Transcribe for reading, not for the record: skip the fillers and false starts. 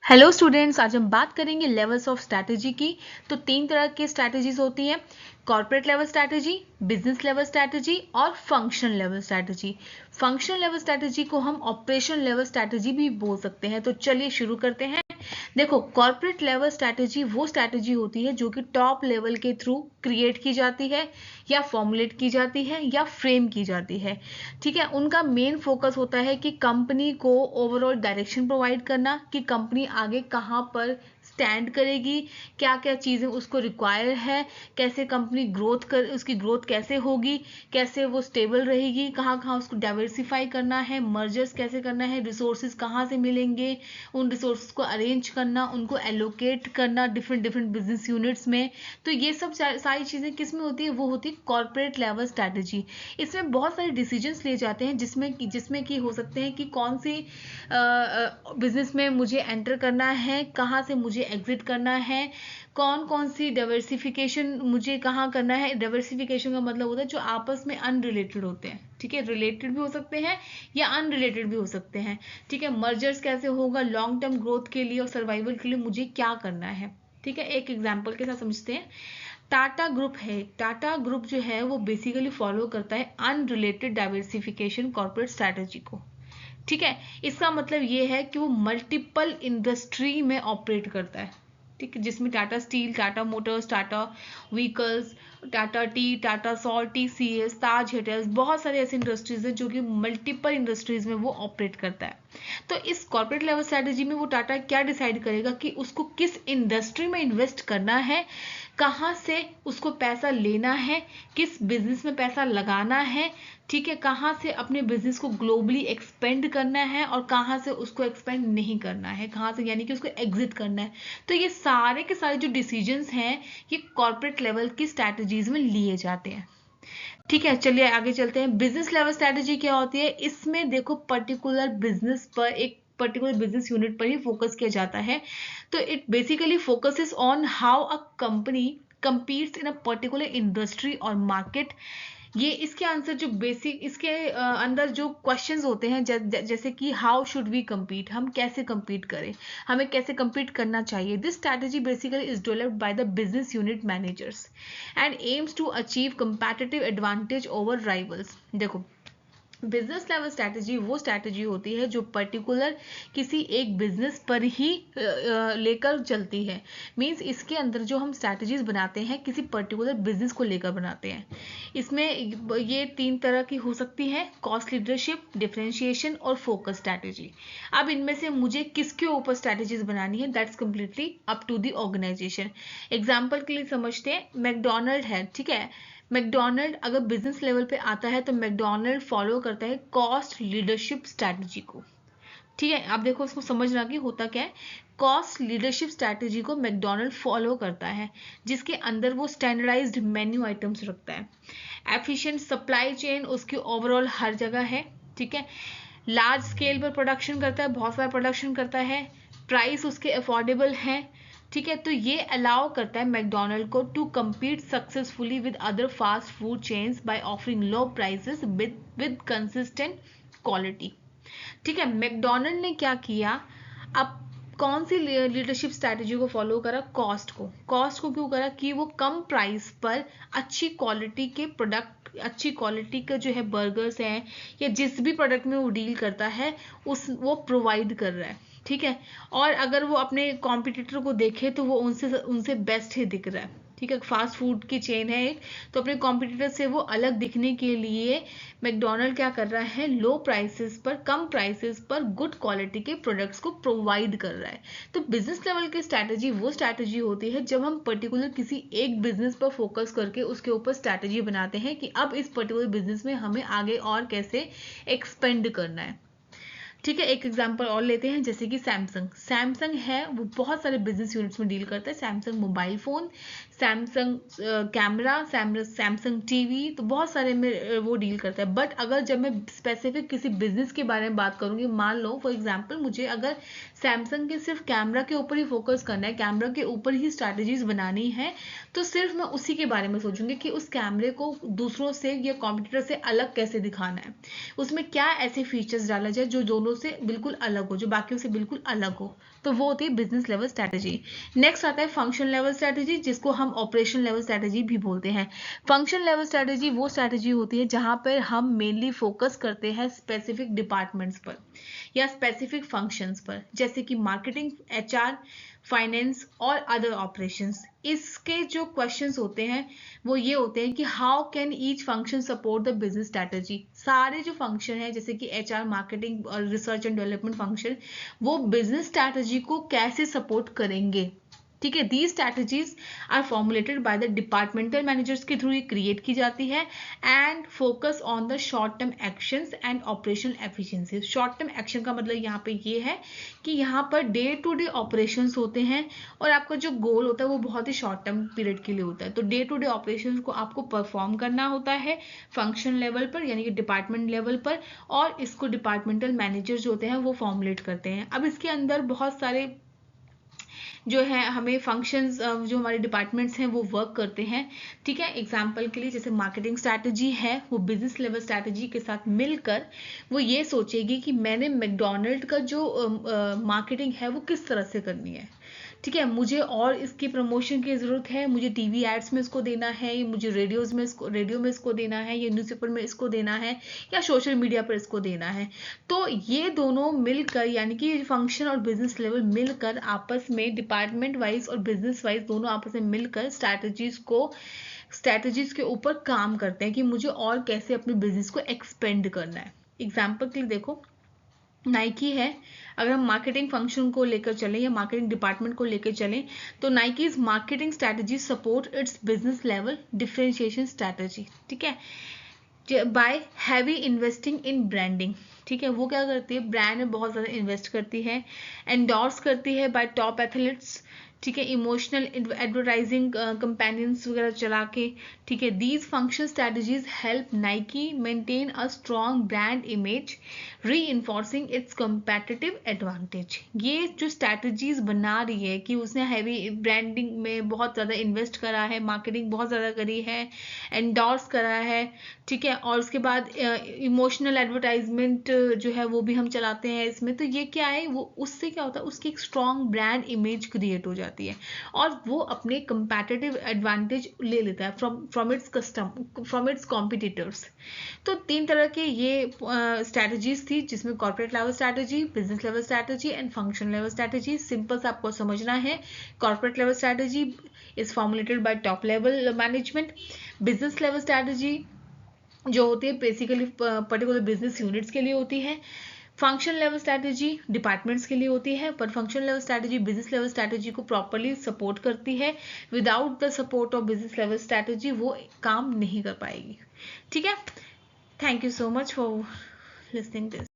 Hello students, आज हम बात करेंगे लेवल्स ऑफ स्ट्रैटेजी की। तो 3 तरह की स्ट्रैटेजीज होती हैं: corporate level strategy, business level strategy और function level strategy. Function level strategy को हम ऑपरेशन लेवल स्ट्रैटेजी भी बोल सकते हैं। तो चलिए शुरू करते हैं। देखो, कॉर्पोरेट लेवल स्ट्रैटेजी वो स्ट्रैटेजी होती है जो कि टॉप लेवल के थ्रू क्रिएट की जाती है या फॉर्मुलेट की जाती है या फ्रेम की जाती है। ठीक है, उनका मेन फोकस होता है कि कंपनी को ओवरऑल डायरेक्शन प्रोवाइड करना कि कंपनी आगे कहाँ पर स्टैंड करेगी, क्या क्या चीज़ें उसको रिक्वायर है, कैसे कंपनी ग्रोथ कर, उसकी ग्रोथ कैसे होगी, कैसे वो स्टेबल रहेगी, कहाँ कहाँ उसको डाइवर्सिफाई करना है, मर्जर्स कैसे करना है, रिसोर्सेज कहाँ से मिलेंगे, उन रिसोर्सेज को अरेंज करना, उनको एलोकेट करना डिफरेंट डिफरेंट बिजनेस यूनिट्स में। तो ये सब सारी चीज़ें किस में होती है? वो होती है कॉर्पोरेट लेवल स्ट्रैटेजी। इसमें बहुत सारे डिसीजंस लिए जाते हैं जिसमें कि हो सकते हैं कि कौन सी बिजनेस में मुझे एंटर करना है, कहाँ से मुझे एग्जिट करना है, कौन कौन सी डाइवर्सिफिकेशन मुझे कहाँ करना है। डाइवर्सिफिकेशन का मतलब होता है जो आपस में अनरिलेटेड होते हैं। ठीक है, रिलेटेड भी हो सकते हैं या अनरिलेटेड भी हो सकते हैं। ठीक है, मर्जर्स कैसे होगा, लॉन्ग टर्म ग्रोथ के लिए और सर्वाइवल के लिए मुझे क्या करना है। ठीक है, एक एग्जाम्पल के साथ समझते हैं। टाटा ग्रुप है, टाटा ग्रुप जो है वो बेसिकली फॉलो करता है अनरिलेटेड डाइवर्सिफिकेशन कॉर्पोरेट स्ट्रैटेजी को। ठीक है, इसका मतलब ये है कि वो मल्टीपल इंडस्ट्री में ऑपरेट करता है। ठीक है, जिसमें Tata steel, Tata motors, Tata vehicles, Tata tea, Tata salt, TCS, Taj hotels, बहुत सारे ऐसे इंडस्ट्रीज हैं जो कि मल्टीपल इंडस्ट्रीज में वो ऑपरेट करता है। तो इस कॉर्पोरेट लेवल स्ट्रैटेजी में वो टाटा क्या डिसाइड करेगा कि उसको किस इंडस्ट्री में इन्वेस्ट करना है, कहाँ से उसको पैसा लेना है, किस बिजनेस में पैसा लगाना है। ठीक है, कहाँ से अपने बिजनेस को ग्लोबली एक्सपेंड करना है और कहाँ से उसको एक्सपेंड नहीं करना है, कहाँ से यानी कि उसको एग्जिट करना है। तो ये सारे के सारे जो डिसीजंस हैं ये कॉर्पोरेट लेवल की स्ट्रैटेजीज में लिए जाते हैं। ठीक है, चलिए आगे चलते हैं। बिजनेस लेवल स्ट्रैटेजी क्या होती है? इसमें देखो, पर्टिकुलर बिजनेस पर, एक पर्टिकुलर बिजनेस यूनिट पर ही फोकस किया जाता है। तो it basically focuses on how a company competes in a particular industry or market। ये इसके आंसर जो बेसिक इसके अंदर जो क्वेश्चंस होते हैं, जैसे कि हाउ शुड वी compete, हम कैसे compete करें, हमें कैसे compete करना चाहिए। This strategy basically is developed by the business unit managers and aims to achieve competitive advantage over rivals. देखो, बिजनेस लेवल स्ट्रैटेजी वो स्ट्रैटेजी होती है जो पर्टिकुलर किसी एक बिजनेस पर ही लेकर चलती है। मींस इसके अंदर जो हम स्ट्रैटेजीज बनाते हैं किसी पर्टिकुलर बिजनेस को लेकर बनाते हैं। इसमें ये 3 तरह की हो सकती है: कॉस्ट लीडरशिप, डिफरेंशिएशन और फोकस स्ट्रैटेजी। अब इनमें से मुझे किसके ऊपर स्ट्रैटेजीज बनानी है, that's completely up to the organisation. Example के लिए समझते हैं, मैकडोनल्ड है। ठीक है, मैकडोनल्ड अगर बिजनेस लेवल पे आता है तो मैकडोनल्ड फॉलो करता है कॉस्ट लीडरशिप स्ट्रैटेजी को। ठीक है, आप देखो उसको समझना कि होता क्या है। कॉस्ट लीडरशिप स्ट्रैटेजी को मैकडोनल्ड फॉलो करता है, जिसके अंदर वो स्टैंडर्डाइज्ड मेन्यू आइटम्स रखता है। एफिशिएंट सप्लाई चेन उसकी ओवरऑल हर जगह है। ठीक है, लार्ज स्केल पर प्रोडक्शन करता है, बहुत सारा प्रोडक्शन करता है, प्राइस उसके अफोर्डेबल है। ठीक है, तो ये अलाउ करता है मैकडोनल्ड को to compete successfully with other fast food chains by offering low prices with consistent quality. ठीक है, मैकडोनल्ड ने क्या किया, अब कौन सी लीडरशिप स्ट्रैटेजी को फॉलो करा? कॉस्ट को क्यों करा? कि वो कम प्राइस पर अच्छी क्वालिटी के प्रोडक्ट, अच्छी क्वालिटी का जो है बर्गर्स हैं या जिस भी प्रोडक्ट में वो डील करता है उस वो प्रोवाइड कर रहा है। ठीक है, और अगर वो अपने कॉम्पिटिटर को देखे तो वो उनसे उनसे बेस्ट ही दिख रहा है। ठीक है, फास्ट फूड की चेन है एक, तो अपने कॉम्पिटिटर से वो अलग दिखने के लिए मैकडोनल्ड क्या कर रहा है, लो प्राइसेस पर, कम प्राइसेस पर गुड क्वालिटी के प्रोडक्ट्स को प्रोवाइड कर रहा है। तो बिजनेस लेवल की स्ट्रैटेजी वो स्ट्रैटेजी होती है जब हम पर्टिकुलर किसी एक बिजनेस पर फोकस करके उसके ऊपर स्ट्रैटेजी बनाते हैं कि अब इस पर्टिकुलर बिजनेस में हमें आगे और कैसे एक्सपेंड करना है। ठीक है, एक एग्जांपल और लेते हैं, जैसे कि सैमसंग है, वो बहुत सारे बिजनेस यूनिट्स में डील करता है। Samsung mobile phone, Samsung camera, Samsung TV, तो बहुत सारे में वो डील करता है। बट अगर जब मैं स्पेसिफिक किसी बिजनेस के बारे में बात करूंगी, मान लो फॉर एग्जांपल मुझे अगर सैमसंग के सिर्फ कैमरा के ऊपर ही फोकस करना है, कैमरा के ऊपर ही स्ट्रैटेजीज बनानी है, तो सिर्फ मैं उसी के बारे में सोचूंगी कि उस कैमरे को दूसरों से या कॉम्पिटिटर से अलग कैसे दिखाना है, उसमें क्या ऐसे फीचर्स डाला जाए जो दोनों से बिल्कुल अलग हो, जो बाकियों से बिल्कुल अलग हो, तो वो होती है बिजनेस लेवल स्ट्रैटेजी। नेक्स्ट आता है फंक्शन लेवल स्ट्रैटेजी, जिसको हम ऑपरेशन लेवल स्ट्रैटेजी भी बोलते हैं। फंक्शन लेवल स्ट्रैटेजी वो स्ट्रैटेजी होती है जहां पर हम मेनली फोकस करते हैं स्पेसिफिक डिपार्टमेंट्स पर या स्पेसिफिक फंक्शंस पर, जैसे कि मार्केटिंग, एचआर, फाइनेंस और अदर ऑपरेशंस। इसके जो क्वेश्चंस होते हैं वो ये होते हैं कि how can each function support the business strategy. सारे जो फंक्शन है जैसे कि एचआर, मार्केटिंग और रिसर्च एंड डेवलपमेंट फंक्शन, वो बिजनेस स्ट्रैटेजी को कैसे सपोर्ट करेंगे। ठीक है, the strategies are formulated by the departmental managers के थ्रू ये क्रिएट की जाती है and focus on the short term actions and operational efficiency. Short term action का मतलब यहाँ पे ये है कि यहाँ per day to day operations होते हैं और आपका जो गोल होता है वो बहुत ही शॉर्ट टर्म पीरियड के लिए होता है। तो डे टू डे ऑपरेशंस को आपको परफॉर्म करना होता है फंक्शन लेवल पर यानी कि डिपार्टमेंट लेवल पर, और इसको डिपार्टमेंटल मैनेजर्स जो होते हैं वो फॉर्मुलेट करते हैं। अब इसके अंदर बहुत सारे जो है हमें फंक्शंस जो हमारे डिपार्टमेंट्स हैं वो वर्क करते हैं। ठीक है, एग्जांपल के लिए जैसे मार्केटिंग स्ट्रैटेजी है वो बिजनेस लेवल स्ट्रैटेजी के साथ मिलकर वो ये सोचेगी कि मैंने मैकडोनल्ड का जो मार्केटिंग है वो किस तरह से करनी है। ठीक है, मुझे और इसकी प्रमोशन की ज़रूरत है, मुझे टीवी एड्स में इसको देना है, मुझे रेडियो में इसको देना है, या न्यूज़पेपर में इसको देना है, या सोशल मीडिया पर इसको देना है। तो ये दोनों मिलकर यानी कि फंक्शन और बिजनेस लेवल मिलकर आपस में डिपार्टमेंट वाइज और बिजनेस वाइज दोनों आपस में मिलकर स्ट्रैटेजीज के ऊपर काम करते हैं कि मुझे और कैसे अपने बिजनेस को एक्सपेंड करना है। एग्जाम्पल के लिए देखो, नाइकी है, अगर हम मार्केटिंग फंक्शन को लेकर चलें या मार्केटिंग डिपार्टमेंट को लेकर चलें तो Nike's marketing strategy support its business level differentiation strategy. ठीक है, by heavy investing in branding. ठीक है, वो क्या करती है, ब्रांड में बहुत ज़्यादा इन्वेस्ट करती है, एंडोर्स करती है बाय टॉप एथलीट्स। ठीक है, इमोशनल एडवर्टाइजिंग कंपेनियंस वगैरह चला के। ठीक है, these function strategies help Nike maintain a strong brand image री इन्फोर्सिंग इट्स कंपेटिटिव एडवांटेज। ये जो स्ट्रैटेजीज बना रही है कि उसने हैवी ब्रांडिंग में बहुत ज़्यादा इन्वेस्ट करा है, मार्केटिंग बहुत ज़्यादा करी है, एंडोर्स करा है। ठीक है, और उसके बाद इमोशनल एडवर्टाइजमेंट जो है वो भी हम चलाते हैं इसमें। तो ये क्या है, वो उससे क्या होता है, उसकी एक स्ट्रॉन्ग ब्रांड इमेज क्रिएट हो जाती है और वो अपने कंपैटिटिव एडवांटेज ले लेता है फ्रॉम इट्स कॉम्पिटिटर्स। तो 3 तरह के ये स्ट्रैटेजीज थी, जिसमें corporate level strategy, business level strategy and function level strategy. Simple सा आपको समझना है, corporate level strategy is formulated bye top level management. Business level strategy जो होती है बेसिकली पर्टिकुलर बिजनेस यूनिट्स के लिए होती है। फंक्शन लेवल स्ट्रैटेजी डिपार्टमेंट्स के लिए होती है, पर function level strategy business level strategy को प्रॉपरली सपोर्ट करती है। Without the support of business level strategy वो काम नहीं कर पाएगी। ठीक है, thank you so much for listening this.